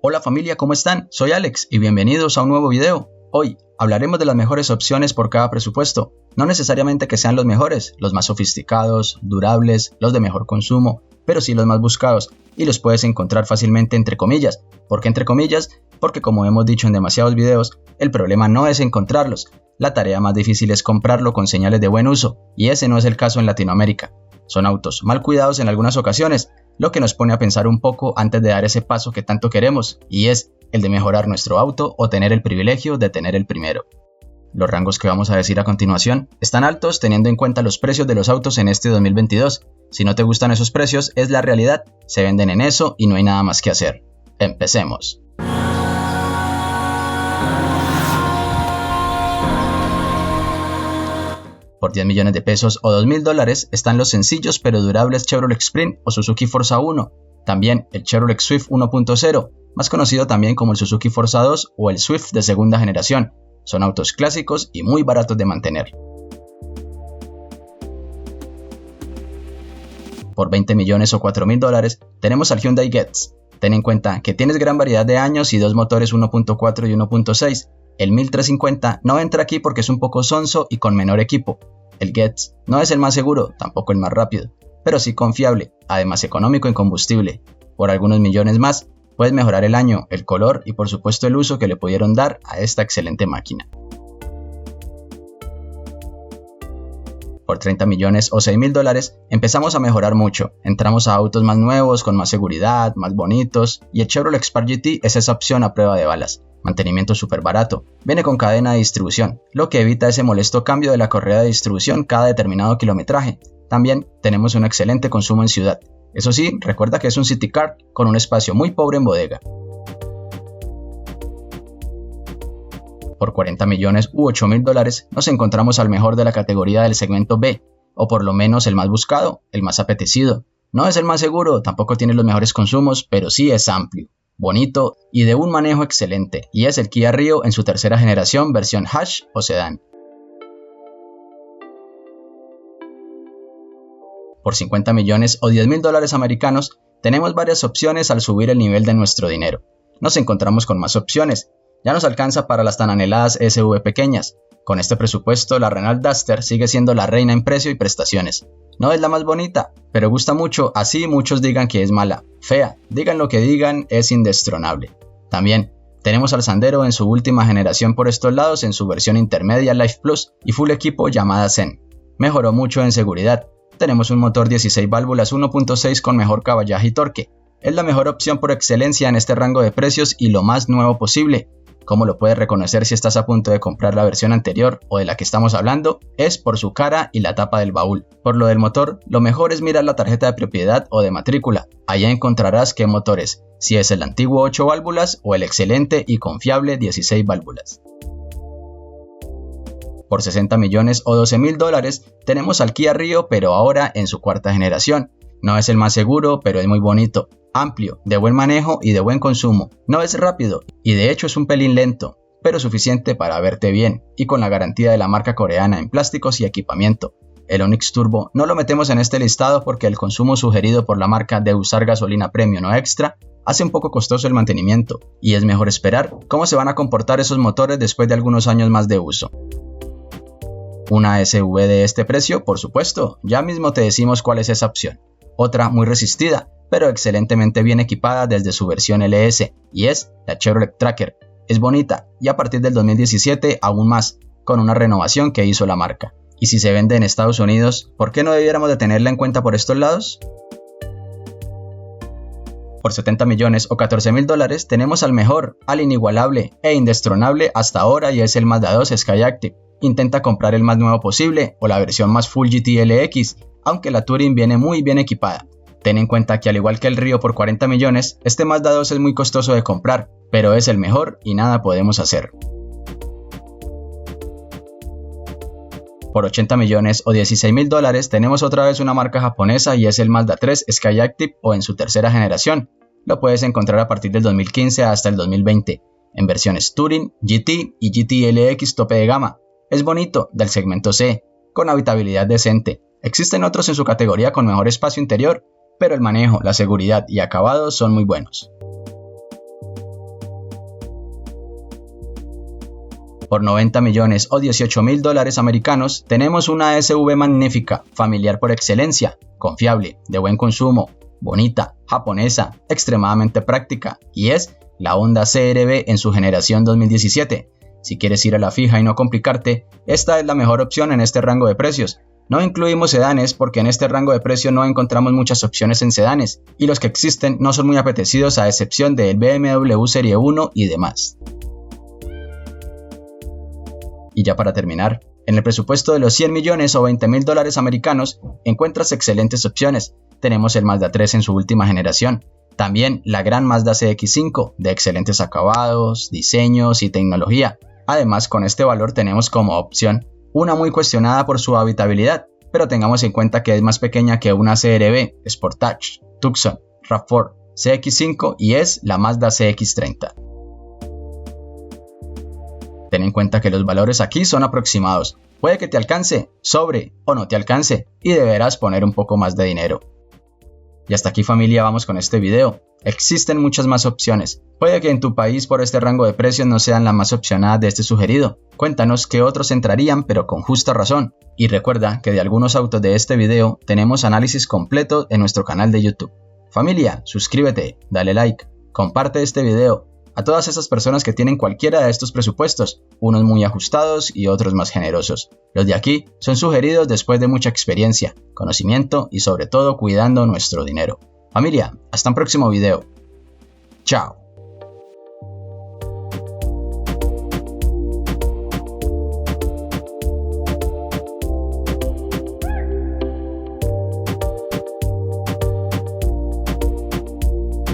Hola familia, ¿cómo están? Soy Alex y bienvenidos a un nuevo video. Hoy hablaremos de las mejores opciones por cada presupuesto. No necesariamente que sean los mejores, los más sofisticados, durables, los de mejor consumo, pero sí los más buscados y los puedes encontrar fácilmente entre comillas. ¿Por qué entre comillas? Porque como hemos dicho en demasiados videos, el problema no es encontrarlos. La tarea más difícil es comprarlo con señales de buen uso, y ese no es el caso en Latinoamérica. Son autos mal cuidados en algunas ocasiones, lo que nos pone a pensar un poco antes de dar ese paso que tanto queremos, y es el de mejorar nuestro auto o tener el privilegio de tener el primero. Los rangos que vamos a decir a continuación están altos teniendo en cuenta los precios de los autos en este 2022. Si no te gustan esos precios, es la realidad, se venden en eso y no hay nada más que hacer. Empecemos. Por 10 millones de pesos o $2.000 están los sencillos pero durables Chevrolet Sprint o Suzuki Forza 1, también el Chevrolet Swift 1.0, más conocido también como el Suzuki Forza 2 o el Swift de segunda generación. Son autos clásicos y muy baratos de mantener. Por 20 millones o $4.000 tenemos al Hyundai Getz. Ten en cuenta que tienes gran variedad de años y dos motores 1.4 y 1.6. El 1350 no entra aquí porque es un poco sonso y con menor equipo. El Getz no es el más seguro, tampoco el más rápido, pero sí confiable, además económico en combustible. Por algunos millones más, puedes mejorar el año, el color y por supuesto el uso que le pudieron dar a esta excelente máquina. Por 30 millones o $6.000 empezamos a mejorar mucho, entramos a autos más nuevos, con más seguridad, más bonitos, y el Chevrolet Spark GT es esa opción a prueba de balas. Mantenimiento súper barato, viene con cadena de distribución, lo que evita ese molesto cambio de la correa de distribución cada determinado kilometraje. También tenemos un excelente consumo en ciudad. Eso sí, recuerda que es un City Car con un espacio muy pobre en bodega. Por 40 millones u $8.000 nos encontramos al mejor de la categoría del segmento B, o por lo menos el más buscado, el más apetecido. No es el más seguro, tampoco tiene los mejores consumos, pero sí es amplio, bonito y de un manejo excelente, y es el Kia Rio en su tercera generación versión Hatch o Sedán. Por 50 millones o $10.000 americanos tenemos varias opciones al subir el nivel de nuestro dinero. Nos encontramos con más opciones, ya nos alcanza para las tan anheladas SUV pequeñas. Con este presupuesto la Renault Duster sigue siendo la reina en precio y prestaciones. No es la más bonita, pero gusta mucho, así muchos digan que es mala, fea, digan lo que digan, es indestronable. También tenemos al Sandero en su última generación por estos lados en su versión intermedia Life Plus y full equipo llamada Zen. Mejoró mucho en seguridad, tenemos un motor 16 válvulas 1.6 con mejor caballaje y torque. Es la mejor opción por excelencia en este rango de precios y lo más nuevo posible. ¿Cómo lo puedes reconocer si estás a punto de comprar la versión anterior o de la que estamos hablando? Es por su cara y la tapa del baúl. Por lo del motor, lo mejor es mirar la tarjeta de propiedad o de matrícula. Allá encontrarás qué motor es, si es el antiguo 8 válvulas o el excelente y confiable 16 válvulas. Por 60 millones o $12.000 tenemos al Kia Rio, pero ahora en su cuarta generación. No es el más seguro, pero es muy bonito, amplio, de buen manejo y de buen consumo. No es rápido y de hecho es un pelín lento, pero suficiente para verte bien y con la garantía de la marca coreana en plásticos y equipamiento. El Onix Turbo no lo metemos en este listado porque el consumo sugerido por la marca de usar gasolina premium o extra hace un poco costoso el mantenimiento y es mejor esperar cómo se van a comportar esos motores después de algunos años más de uso. Una SUV de este precio, por supuesto, ya mismo te decimos cuál es esa opción. Otra muy resistida, pero excelentemente bien equipada desde su versión LS, y es la Chevrolet Tracker. Es bonita, y a partir del 2017 aún más, con una renovación que hizo la marca. Y si se vende en Estados Unidos, ¿por qué no debiéramos de tenerla en cuenta por estos lados? Por 70 millones o $14.000 tenemos al mejor, al inigualable e indestronable hasta ahora y es el Mazda 2 Skyactiv. Intenta comprar el más nuevo posible o la versión más Full GT LX, aunque la Touring viene muy bien equipada. Ten en cuenta que al igual que el Rio por 40 millones, este Mazda 2 es muy costoso de comprar, pero es el mejor y nada podemos hacer. Por 80 millones o $16.000 tenemos otra vez una marca japonesa y es el Mazda 3 Skyactiv o en su tercera generación. Lo puedes encontrar a partir del 2015 hasta el 2020, en versiones Touring, GT y GT LX tope de gama. Es bonito, del segmento C, con habitabilidad decente. Existen otros en su categoría con mejor espacio interior, pero el manejo, la seguridad y acabados son muy buenos. Por 90 millones o 18 mil dólares americanos tenemos una SUV magnífica, familiar por excelencia, confiable, de buen consumo, bonita, japonesa, extremadamente práctica, y es la Honda CR-V en su generación 2017. Si quieres ir a la fija y no complicarte, esta es la mejor opción en este rango de precios. No incluimos sedanes porque en este rango de precio no encontramos muchas opciones en sedanes, y los que existen no son muy apetecidos a excepción del BMW Serie 1 y demás. Y ya para terminar, en el presupuesto de los 100 millones o 20 mil dólares americanos encuentras excelentes opciones. Tenemos el Mazda 3 en su última generación, también la gran Mazda CX-5 de excelentes acabados, diseños y tecnología. Además, con este valor tenemos como opción una muy cuestionada por su habitabilidad, pero tengamos en cuenta que es más pequeña que una CR-V, Sportage, Tucson, RAV4, CX-5 y es la Mazda CX-30. Ten en cuenta que los valores aquí son aproximados, puede que te alcance, sobre o no te alcance y deberás poner un poco más de dinero. Y hasta aquí familia vamos con este video. Existen muchas más opciones, puede que en tu país por este rango de precios no sean las más opcionadas de este sugerido. Cuéntanos qué otros entrarían pero con justa razón. Y recuerda que de algunos autos de este video tenemos análisis completo en nuestro canal de YouTube. Familia, suscríbete, dale like, comparte este video. A todas esas personas que tienen cualquiera de estos presupuestos, unos muy ajustados y otros más generosos. Los de aquí son sugeridos después de mucha experiencia, conocimiento y sobre todo cuidando nuestro dinero. Familia, hasta un próximo video. Chao.